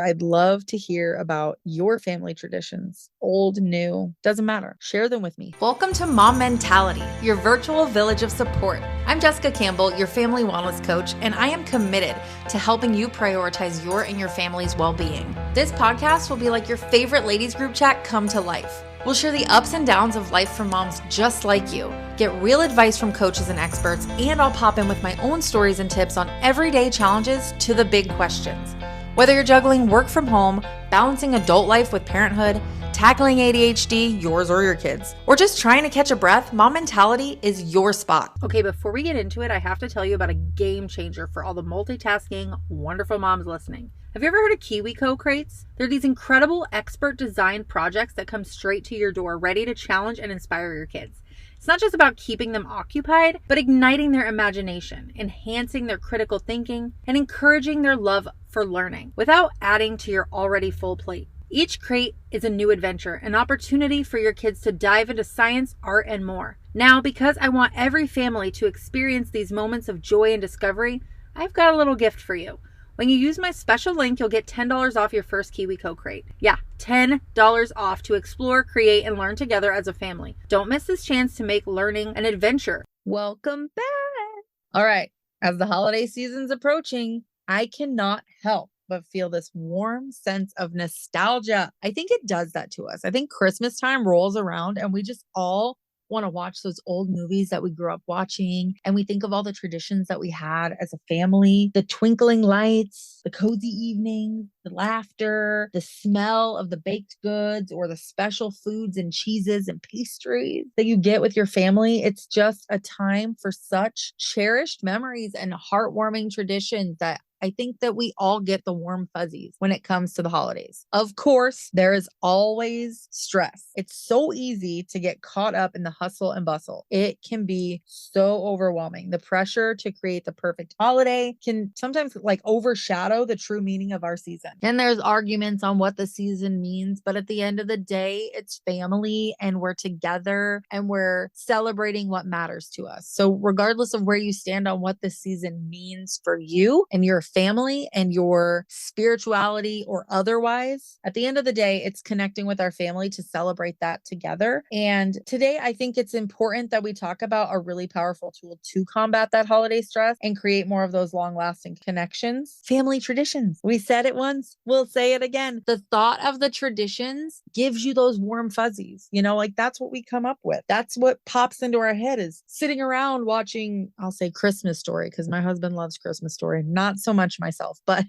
I'd love to hear about your family traditions, old, new, doesn't matter. Share them with me. Welcome to Mom Mentality, your virtual village of support. I'm Jessica Campbell, your family wellness coach, and I am committed to helping you prioritize your and your family's well-being. This podcast will be like your favorite ladies group chat come to life. We'll share the ups and downs of life for moms just like you, get real advice from coaches and experts, and I'll pop in with my own stories and tips on everyday challenges to the big questions. Whether you're juggling work from home, balancing adult life with parenthood, tackling ADHD, yours or your kids, or just trying to catch a breath, Mom Mentality is your spot. Okay, before we get into it, I have to tell you about a game changer for all the multitasking, wonderful moms listening. Have you ever heard of KiwiCo crates? They're these incredible expert designed projects that come straight to your door, ready to challenge and inspire your kids. It's not just about keeping them occupied, but igniting their imagination, enhancing their critical thinking, and encouraging their love for learning without adding to your already full plate. Each crate is a new adventure, an opportunity for your kids to dive into science, art, and more. Now, because I want every family to experience these moments of joy and discovery, I've got a little gift for you. When you use my special link, you'll get $10 off your first KiwiCo crate. Yeah, $10 off to explore, create, and learn together as a family. Don't miss this chance to make learning an adventure. Welcome back. All right. As the holiday season's approaching, I cannot help but feel this warm sense of nostalgia. I think it does that to us. I think Christmas time rolls around and we just all want to watch those old movies that we grew up watching. And we think of all the traditions that we had as a family, the twinkling lights, the cozy evenings, the laughter, the smell of the baked goods or the special foods and cheeses and pastries that you get with your family. It's just a time for such cherished memories and heartwarming traditions that I think that we all get the warm fuzzies when it comes to the holidays. Of course, there is always stress. It's so easy to get caught up in the hustle and bustle. It can be so overwhelming. The pressure to create the perfect holiday can sometimes overshadow the true meaning of our season. And there's arguments on what the season means, but at the end of the day, it's family and we're together and we're celebrating what matters to us. So regardless of where you stand on what the season means for you and your family and your spirituality or otherwise, at the end of the day, it's connecting with our family to celebrate that together. And today, I think it's important that we talk about a really powerful tool to combat that holiday stress and create more of those long lasting connections. Family traditions. We said it once, we'll say it again. The thought of the traditions gives you those warm fuzzies. That's what we come up with. That's what pops into our head is sitting around watching, I'll say Christmas Story, because my husband loves Christmas Story, not so much myself, but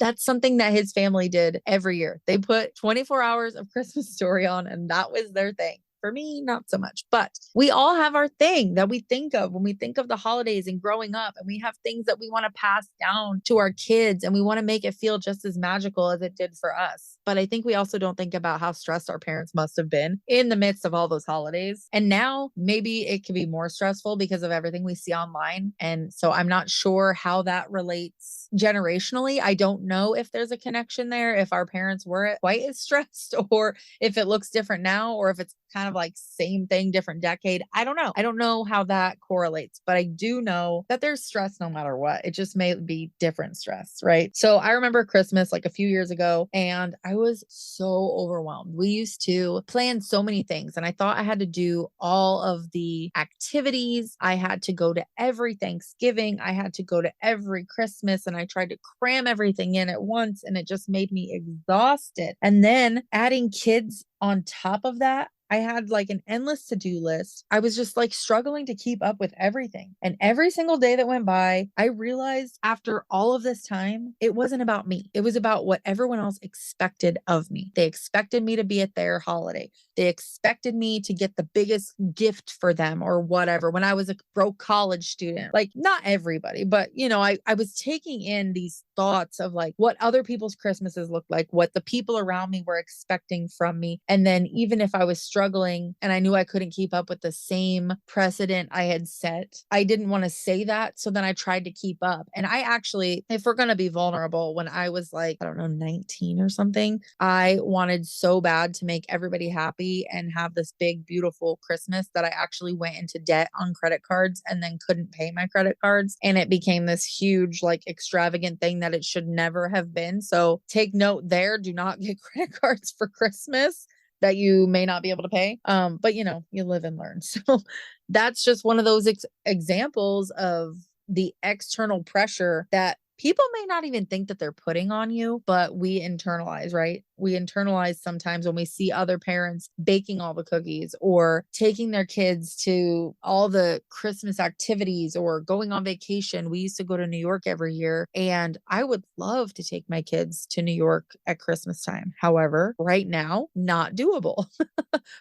that's something that his family did every year. They put 24 hours of Christmas Story on, and that was their thing. For me, not so much, but we all have our thing that we think of when we think of the holidays and growing up, and we have things that we want to pass down to our kids and we want to make it feel just as magical as it did for us. But I think we also don't think about how stressed our parents must have been in the midst of all those holidays. And now maybe it can be more stressful because of everything we see online. And so I'm not sure how that relates generationally. I don't know if there's a connection there, if our parents were quite as stressed or if it looks different now, or if it's kind of like same thing, different decade. I don't know. I don't know how that correlates, but I do know that there's stress no matter what. It just may be different stress, right? So I remember Christmas like a few years ago and I was so overwhelmed. We used to plan so many things and I thought I had to do all of the activities. I had to go to every Thanksgiving. I had to go to every Christmas and I tried to cram everything in at once and it just made me exhausted. And then adding kids on top of that, I had like an endless to-do list. I was just like struggling to keep up with everything. And every single day that went by, I realized after all of this time, it wasn't about me. It was about what everyone else expected of me. They expected me to be at their holiday. They expected me to get the biggest gift for them or whatever. When I was a broke college student, like not everybody, but I was taking in these thoughts of like what other people's Christmases looked like, what the people around me were expecting from me. And then even if I was struggling and I knew I couldn't keep up with the same precedent I had set, I didn't want to say that. So then I tried to keep up. And I actually, if we're going to be vulnerable, when I was like, I don't know, 19 or something, I wanted so bad to make everybody happy and have this big, beautiful Christmas that I actually went into debt on credit cards and then couldn't pay my credit cards. And it became this huge, like extravagant thing that it should never have been. So take note there. Do not get credit cards for Christmas that you may not be able to pay. But you live and learn. So that's just one of those examples of the external pressure that people may not even think that they're putting on you, but we internalize, right? We internalize sometimes when we see other parents baking all the cookies or taking their kids to all the Christmas activities or going on vacation. We used to go to New York every year, and I would love to take my kids to New York at Christmas time. However, right now, not doable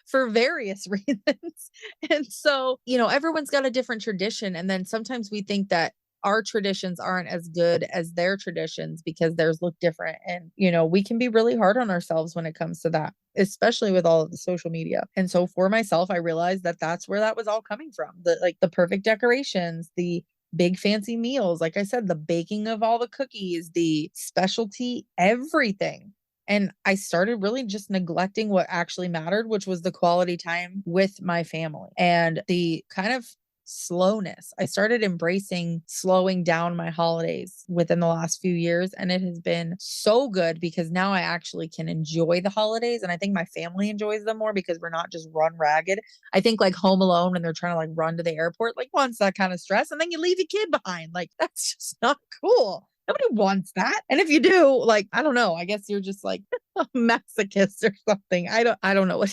for various reasons. And so, everyone's got a different tradition. And then sometimes we think that our traditions aren't as good as their traditions because theirs look different. And, we can be really hard on ourselves when it comes to that, especially with all of the social media. And so for myself, I realized that that's where that was all coming from. The perfect decorations, the big fancy meals, like I said, the baking of all the cookies, the specialty, everything. And I started really just neglecting what actually mattered, which was the quality time with my family and the kind of slowness. I started embracing slowing down my holidays within the last few years. And it has been so good because now I actually can enjoy the holidays. And I think my family enjoys them more because we're not just run ragged. I think like Home Alone when they're trying to like run to the airport, like wants that kind of stress. And then you leave a kid behind. Like that's just not cool. Nobody wants that. And if you do, like, I don't know, I guess you're just like a masochist or something. I don't know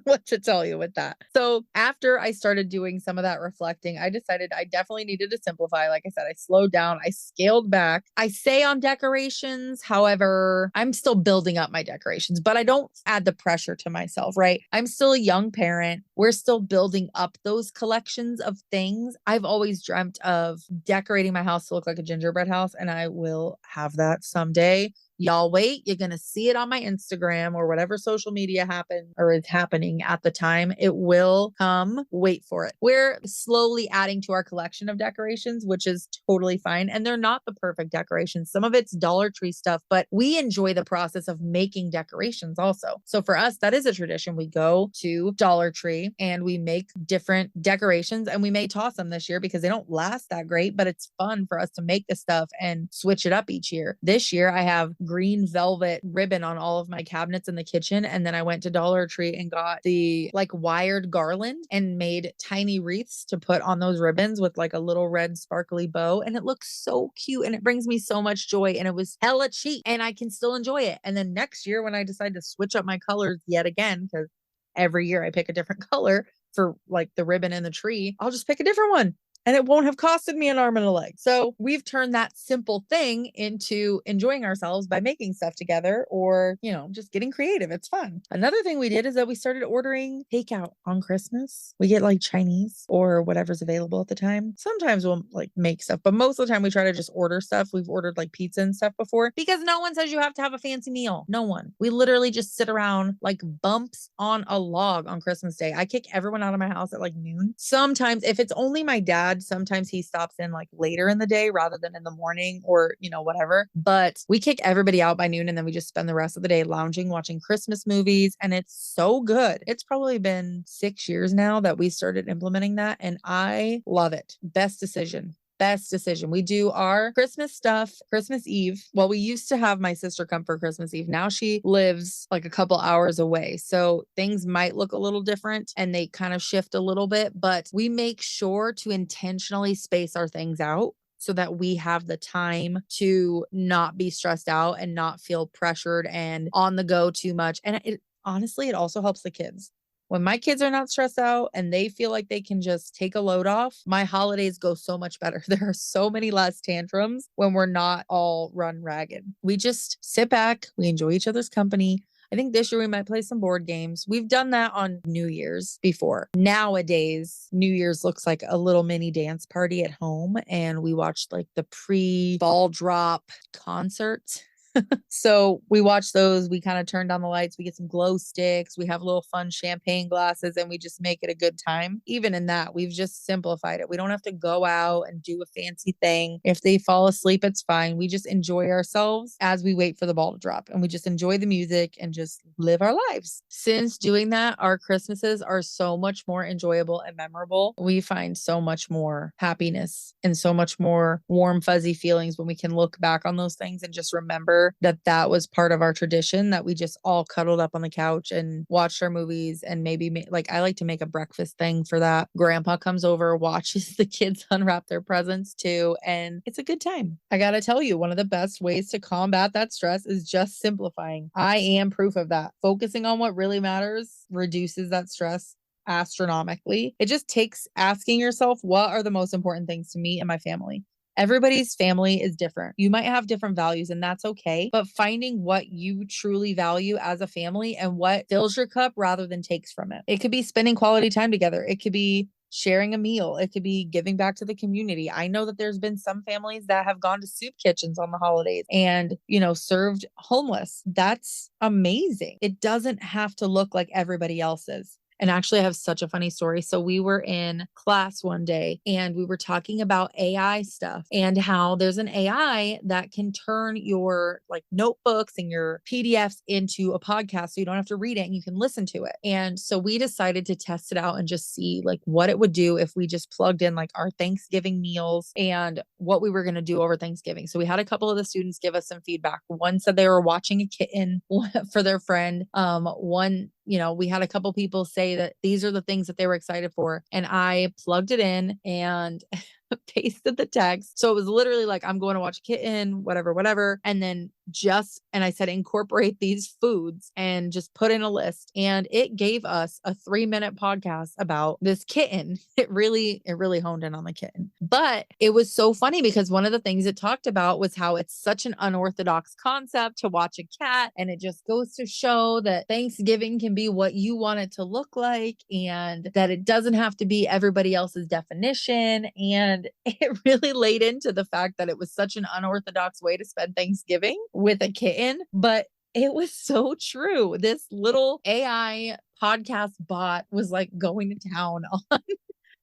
what to tell you with that. So after I started doing some of that reflecting, I decided I definitely needed to simplify. Like I said, I slowed down, I scaled back. I say on decorations, however, I'm still building up my decorations, but I don't add the pressure to myself, right? I'm still a young parent. We're still building up those collections of things. I've always dreamt of decorating my house to look like a gingerbread house, and I will have that someday. Y'all wait, you're going to see it on my Instagram or whatever social media happen or is happening at the time. It will come. Wait for it. We're slowly adding to our collection of decorations, which is totally fine. And they're not the perfect decorations. Some of it's Dollar Tree stuff, but we enjoy the process of making decorations also. So for us, that is a tradition. We go to Dollar Tree and we make different decorations, and we may toss them this year because they don't last that great, but it's fun for us to make the stuff and switch it up each year. This year I have green velvet ribbon on all of my cabinets in the kitchen. And then I went to Dollar Tree and got the like wired garland and made tiny wreaths to put on those ribbons with like a little red sparkly bow. And it looks so cute and it brings me so much joy. And it was hella cheap and I can still enjoy it. And then next year when I decide to switch up my colors yet again, because every year I pick a different color for like the ribbon and the tree, I'll just pick a different one. And it won't have costed me an arm and a leg. So we've turned that simple thing into enjoying ourselves by making stuff together or, just getting creative. It's fun. Another thing we did is that we started ordering takeout on Christmas. We get like Chinese or whatever's available at the time. Sometimes we'll like make stuff, but most of the time we try to just order stuff. We've ordered like pizza and stuff before because no one says you have to have a fancy meal. No one. We literally just sit around like bumps on a log on Christmas Day. I kick everyone out of my house at like noon. Sometimes if it's only my dad, sometimes he stops in like later in the day rather than in the morning or, whatever. But we kick everybody out by noon and then we just spend the rest of the day lounging, watching Christmas movies. And it's so good. It's probably been 6 years now that we started implementing that. And I love it. Best decision. We do our Christmas stuff Christmas Eve. Well, we used to have my sister come for Christmas Eve. Now she lives like a couple hours away. So things might look a little different and they kind of shift a little bit, but we make sure to intentionally space our things out so that we have the time to not be stressed out and not feel pressured and on the go too much. And it honestly, it also helps the kids. When my kids are not stressed out and they feel like they can just take a load off, my holidays go so much better. There are so many less tantrums when we're not all run ragged. We just sit back, we enjoy each other's company. I think this year we might play some board games. We've done that on New Year's before. Nowadays, New Year's looks like a little mini dance party at home, and we watched like the pre-ball drop concert. So we watch those. We kind of turn down the lights. We get some glow sticks. We have little fun champagne glasses and we just make it a good time. Even in that, we've just simplified it. We don't have to go out and do a fancy thing. If they fall asleep, it's fine. We just enjoy ourselves as we wait for the ball to drop and we just enjoy the music and just live our lives. Since doing that, our Christmases are so much more enjoyable and memorable. We find so much more happiness and so much more warm, fuzzy feelings when we can look back on those things and just remember that that was part of our tradition, that we just all cuddled up on the couch and watched our movies and maybe like I like to make a breakfast thing for that. Grandpa comes over, watches the kids unwrap their presents too, and it's a good time. I got to tell you, one of the best ways to combat that stress is just simplifying. I am proof of that. Focusing on what really matters reduces that stress astronomically. It just takes asking yourself, what are the most important things to me and my family? Everybody's family is different. You might have different values, and that's okay. But finding what you truly value as a family and what fills your cup rather than takes from it. It could be spending quality time together. It could be sharing a meal. It could be giving back to the community. I know that there's been some families that have gone to soup kitchens on the holidays and, served homeless. That's amazing. It doesn't have to look like everybody else's. And actually, I have such a funny story. So we were in class one day and we were talking about AI stuff and how there's an AI that can turn your like notebooks and your PDFs into a podcast. So you don't have to read it and you can listen to it. And so we decided to test it out and just see like what it would do if we just plugged in like our Thanksgiving meals and what we were going to do over Thanksgiving. So we had a couple of the students give us some feedback. One said they were watching a kitten for their friend. One, we had a couple people say that these are the things that they were excited for. And I plugged it in and pasted the text. So it was literally like, I'm going to watch a kitten, whatever, whatever. And then and I said, incorporate these foods and just put in a list. And it gave us a 3-minute podcast about this kitten. It really honed in on the kitten. But it was so funny because one of the things it talked about was how it's such an unorthodox concept to watch a cat. And it just goes to show that Thanksgiving can be what you want it to look like and that it doesn't have to be everybody else's definition. And it really laid into the fact that it was such an unorthodox way to spend Thanksgiving with a kitten, but it was so true. This little AI podcast bot was like going to town on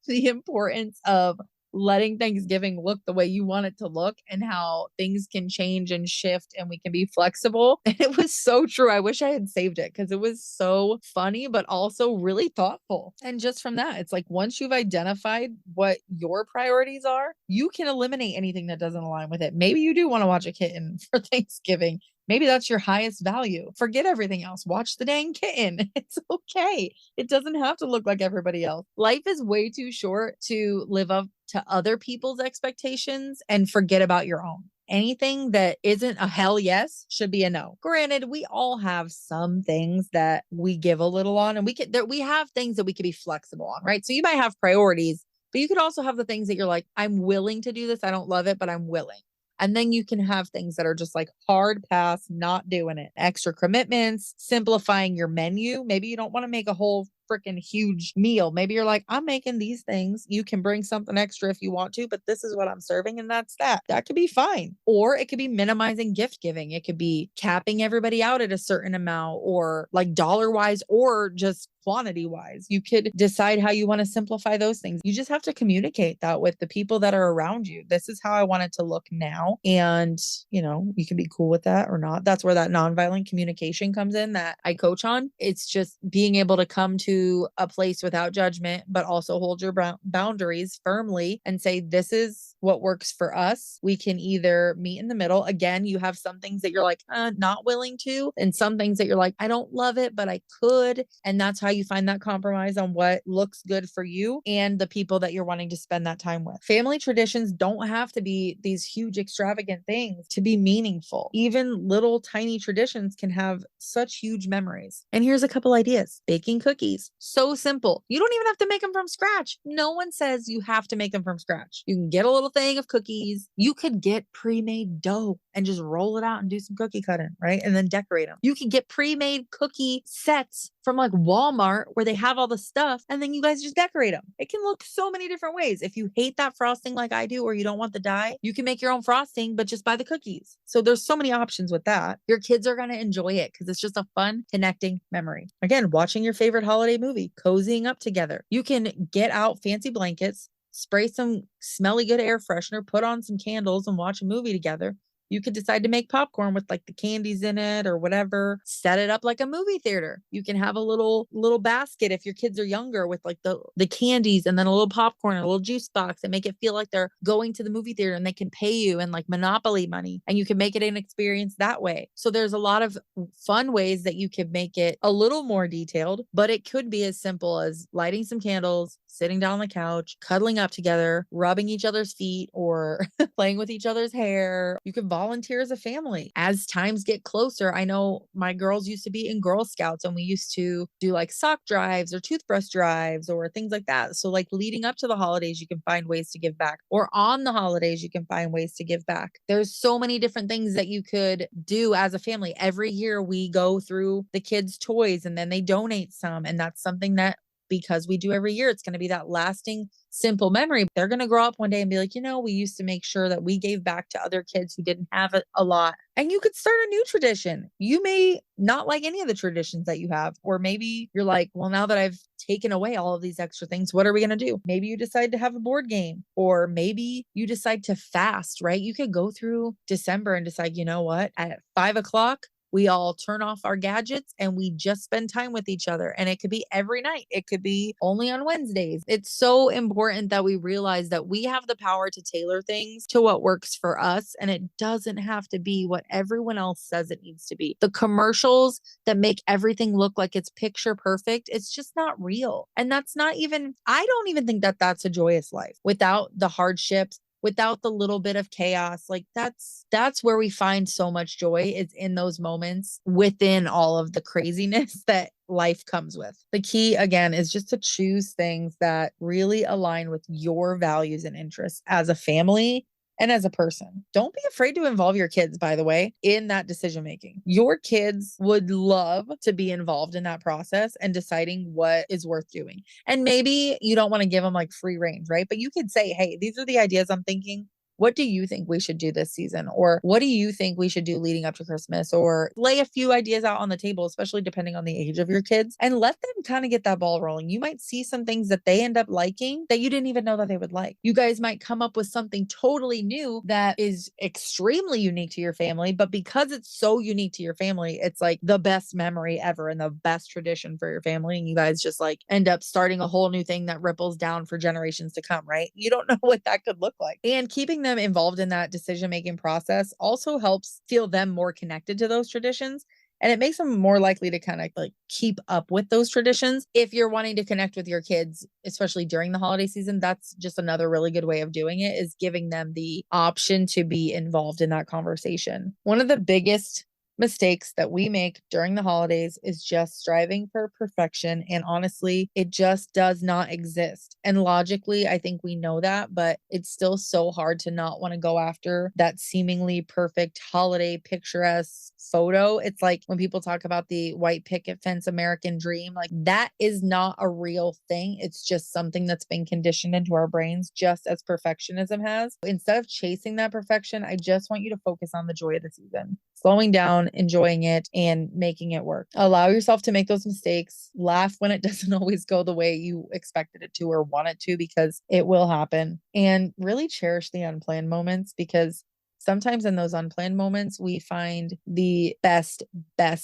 the importance of letting Thanksgiving look the way you want it to look and how things can change and shift and we can be flexible. And it was so true. I wish I had saved it because it was so funny, but also really thoughtful. And just from that, it's like once you've identified what your priorities are, you can eliminate anything that doesn't align with it. Maybe you do want to watch a kitten for Thanksgiving. Maybe that's your highest value. Forget everything else. Watch the dang kitten. It's okay. It doesn't have to look like everybody else. Life is way too short to live up to other people's expectations and forget about your own. Anything that isn't a hell yes should be a no. Granted, we all have some things that we give a little on and we have things that we could be flexible on, right? So you might have priorities, but you could also have the things that you're like, I'm willing to do this. I don't love it, but I'm willing. And then you can have things that are just like hard pass, not doing it. Extra commitments, simplifying your menu. Maybe you don't want to make a whole freaking huge meal. Maybe you're like, I'm making these things. You can bring something extra if you want to, but this is what I'm serving and that's that. That could be fine. Or it could be minimizing gift giving. It could be capping everybody out at a certain amount or like dollar wise or just quantity wise. You could decide how you want to simplify those things. You just have to communicate that with the people that are around you. This is how I want it to look now. And, you can be cool with that or not. That's where that nonviolent communication comes in that I coach on. It's just being able to come to a place without judgment, but also hold your boundaries firmly and say, this is what works for us. We can either meet in the middle. Again, you have some things that you're like, not willing to, and some things that you're like, I don't love it, but I could. And that's how you find that compromise on what looks good for you and the people that you're wanting to spend that time with. Family traditions don't have to be these huge, extravagant things to be meaningful. Even little tiny traditions can have such huge memories. And here's a couple ideas. Baking cookies. So simple. You don't even have to make them from scratch. No one says you have to make them from scratch. You can get a little thing of cookies. You could get pre-made dough and just roll it out and do some cookie cutting, right? And then decorate them. You can get pre-made cookie sets from like Walmart where they have all the stuff and then you guys just decorate them. It can look so many different ways. If you hate that frosting like I do, or you don't want the dye, you can make your own frosting, but just buy the cookies. So there's so many options with that. Your kids are going to enjoy it because it's just a fun connecting memory. Again, watching your favorite holiday movie, cozying up together. You can get out fancy blankets, spray some smelly good air freshener, put on some candles and watch a movie together. You could decide to make popcorn with like the candies in it or whatever. Set it up like a movie theater. You can have a little basket if your kids are younger with like the candies and then a little popcorn and a little juice box and make it feel like they're going to the movie theater and they can pay you in like Monopoly money and you can make it an experience that way. So there's a lot of fun ways that you could make it a little more detailed, but it could be as simple as lighting some candles, sitting down on the couch, cuddling up together, rubbing each other's feet or playing with each other's hair. You can volunteer as a family. As times get closer, I know my girls used to be in Girl Scouts and we used to do like sock drives or toothbrush drives or things like that. So like leading up to the holidays, you can find ways to give back, or on the holidays, you can find ways to give back. There's so many different things that you could do as a family. Every year we go through the kids' toys and then they donate some. And that's something that, because we do every year, it's going to be that lasting, simple memory. They're going to grow up one day and be like, we used to make sure that we gave back to other kids who didn't have it a lot. And you could start a new tradition. You may not like any of the traditions that you have, or maybe you're like, well, now that I've taken away all of these extra things, what are we going to do? Maybe you decide to have a board game, or maybe you decide to fast, right? You could go through December and decide, you know what, at 5 o'clock, we all turn off our gadgets and we just spend time with each other. And it could be every night. It could be only on Wednesdays. It's so important that we realize that we have the power to tailor things to what works for us. And it doesn't have to be what everyone else says it needs to be. The commercials that make everything look like it's picture perfect, it's just not real. And that's not even, I don't even think that that's a joyous life without the hardships, without the little bit of chaos. Like that's where we find so much joy, is in those moments within all of the craziness that life comes with. The key again is just to choose things that really align with your values and interests as a family and as a person. Don't be afraid to involve your kids, by the way, in that decision making. Your kids would love to be involved in that process and deciding what is worth doing. And maybe you don't want to give them like free range, right? But you could say, hey, these are the ideas I'm thinking. What do you think we should do this season? Or what do you think we should do leading up to Christmas? Or lay a few ideas out on the table, especially depending on the age of your kids, and let them kind of get that ball rolling. You might see some things that they end up liking that you didn't even know that they would like. You guys might come up with something totally new that is extremely unique to your family, but because it's so unique to your family, it's like the best memory ever and the best tradition for your family. And you guys just like end up starting a whole new thing that ripples down for generations to come, right? You don't know what that could look like. And keeping them involved in that decision-making process also helps feel them more connected to those traditions. And it makes them more likely to kind of like keep up with those traditions. If you're wanting to connect with your kids, especially during the holiday season, that's just another really good way of doing it, is giving them the option to be involved in that conversation. One of the biggest mistakes that we make during the holidays is just striving for perfection. And honestly, it just does not exist. And logically, I think we know that, but it's still so hard to not want to go after that seemingly perfect holiday picturesque photo. It's like when people talk about the white picket fence American dream, like that is not a real thing. It's just something that's been conditioned into our brains, just as perfectionism has. Instead of chasing that perfection, I just want you to focus on the joy of the season, slowing down, enjoying it, and making it work. Allow yourself to make those mistakes. Laugh when it doesn't always go the way you expected it to or want it to, because it will happen. And really cherish the unplanned moments, because sometimes in those unplanned moments, we find the best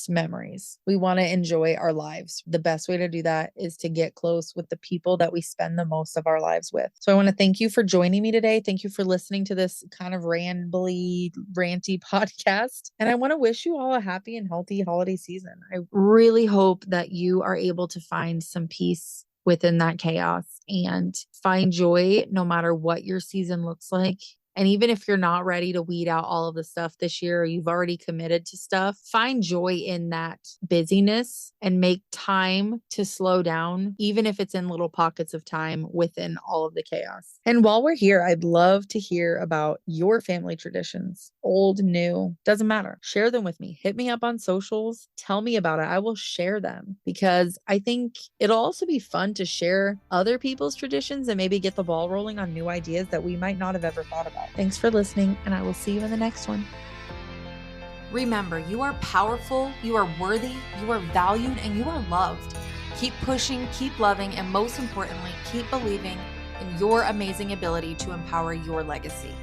memories. We want to enjoy our lives. The best way to do that is to get close with the people that we spend the most of our lives with. So I want to thank you for joining me today. Thank you for listening to this kind of ranty podcast. And I want to wish you all a happy and healthy holiday season. I really hope that you are able to find some peace within that chaos and find joy no matter what your season looks like. And even if you're not ready to weed out all of the stuff this year, or you've already committed to stuff, find joy in that busyness and make time to slow down, even if it's in little pockets of time within all of the chaos. And while we're here, I'd love to hear about your family traditions, old, new, doesn't matter. Share them with me. Hit me up on socials. Tell me about it. I will share them because I think it'll also be fun to share other people's traditions and maybe get the ball rolling on new ideas that we might not have ever thought about. Thanks for listening, and I will see you in the next one. Remember, you are powerful, you are worthy, you are valued, and you are loved. Keep pushing, keep loving, and most importantly, keep believing in your amazing ability to empower your legacy.